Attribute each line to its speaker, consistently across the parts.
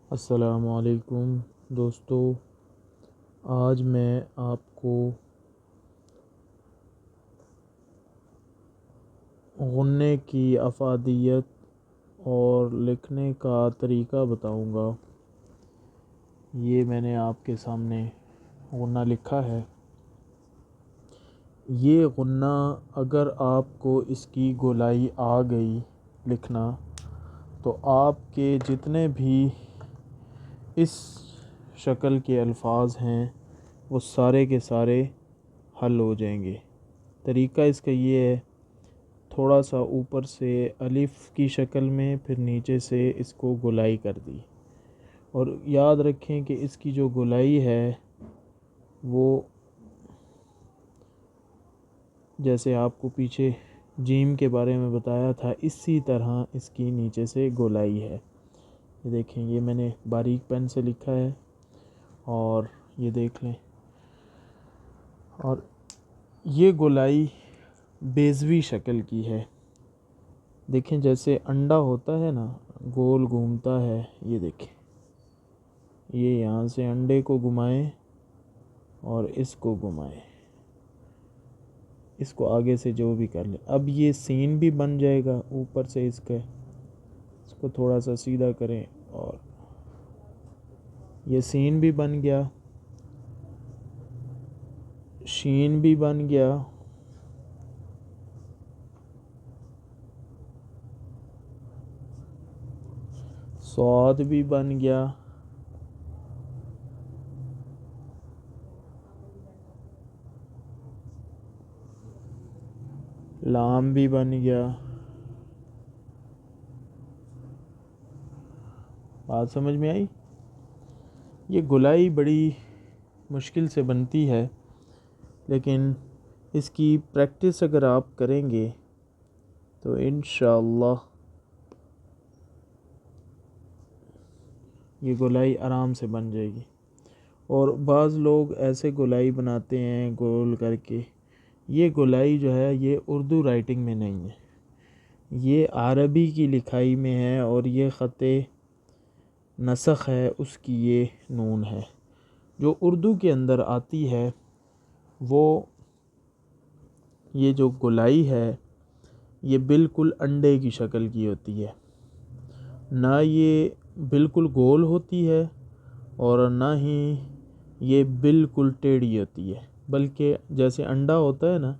Speaker 1: अस्सलामुअलैकुम दोस्तों, आज मैं आपको गुन्ने की अफ़ादियत और लिखने का तरीक़ा बताऊंगा। ये मैंने आपके सामने गुन्ना लिखा है। ये गुन्ना अगर आपको इसकी गोलाई आ गई लिखना, तो आपके जितने भी इस शक्ल के अल्फाज हैं वो सारे के सारे हल हो जाएंगे। तरीक़ा इसका ये है, थोड़ा सा ऊपर से अलिफ़ की शक्ल में, फिर नीचे से इसको गोलाई कर दी। और याद रखें कि इसकी जो गोलाई है वो जैसे आपको पीछे जीम के बारे में बताया था, इसी तरह इसकी नीचे से गोलाई है। ये देखें, ये मैंने बारीक पेन से लिखा है और ये देख लें। और ये गोलाई बेज़वी शक्ल की है। देखें, जैसे अंडा होता है ना, गोल घूमता है। ये देखें, ये यहाँ से अंडे को घुमाएं और इसको घुमाएं, इसको आगे से जो भी कर ले। अब ये सीन भी बन जाएगा ऊपर से इसको थोड़ा सा सीधा करें और ये सीन भी बन गया, शीन भी बन गया, सौद भी बन गया, लाम भी बन गया। बात समझ में आई? ये गोलाई बड़ी मुश्किल से बनती है, लेकिन इसकी प्रैक्टिस अगर आप करेंगे तो इंशाअल्लाह ये गोलाई आराम से बन जाएगी। और बाज़ लोग ऐसे गोलाई बनाते हैं गोल करके। ये गोलाई जो है ये उर्दू राइटिंग में नहीं है, ये अरबी की लिखाई में है। और ये ख़त नसख है उसकी, ये नून है। जो उर्दू के अंदर आती है वो ये जो गोलाई है ये बिल्कुल अंडे की शक्ल की होती है। ना ये बिल्कुल गोल होती है और ना ही ये बिल्कुल टेढ़ी होती है, बल्कि जैसे अंडा होता है ना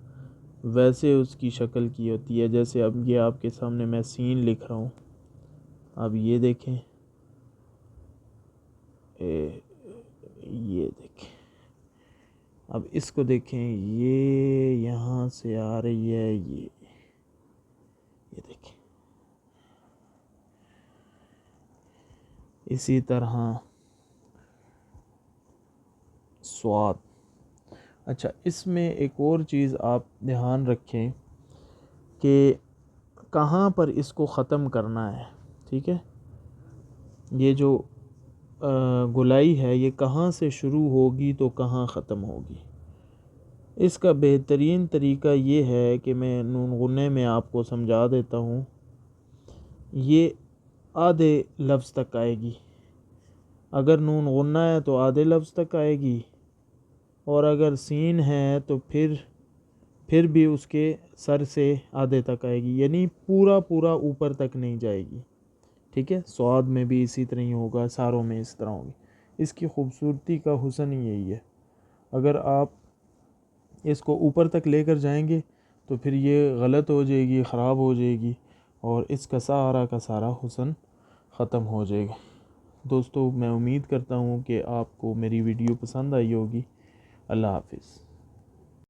Speaker 1: वैसे उसकी शक्ल की होती है। जैसे अब ये आपके सामने मैं सीन लिख रहा हूँ, अब ये देखें, ये देखें। अब इसको देखें, ये यहाँ से आ रही है, ये देखें। इसी तरह स्वाद। अच्छा, इसमें एक और चीज़ आप ध्यान रखें कि कहाँ पर इसको ख़त्म करना है। ठीक है, ये जो गोलाई है ये कहाँ से शुरू होगी तो कहाँ ख़त्म होगी। इसका बेहतरीन तरीक़ा ये है कि मैं नून गुन्ने में आपको समझा देता हूँ। ये आधे लफ्ज़ तक आएगी, अगर नून गुन्ना है तो आधे लफ्ज़ तक आएगी, और अगर सीन है तो फिर भी उसके सर से आधे तक आएगी, यानी पूरा ऊपर तक नहीं जाएगी। ठीक है, स्वाद में भी इसी तरह ही होगा, सारों में इस तरह होगी। इसकी खूबसूरती का हुस्न ही यही है। अगर आप इसको ऊपर तक लेकर जाएंगे तो फिर ये गलत हो जाएगी, ख़राब हो जाएगी और इसका का सारा हुस्न ख़त्म हो जाएगा। दोस्तों, मैं उम्मीद करता हूँ कि आपको मेरी वीडियो पसंद आई होगी। अल्लाह हाफ़िज़।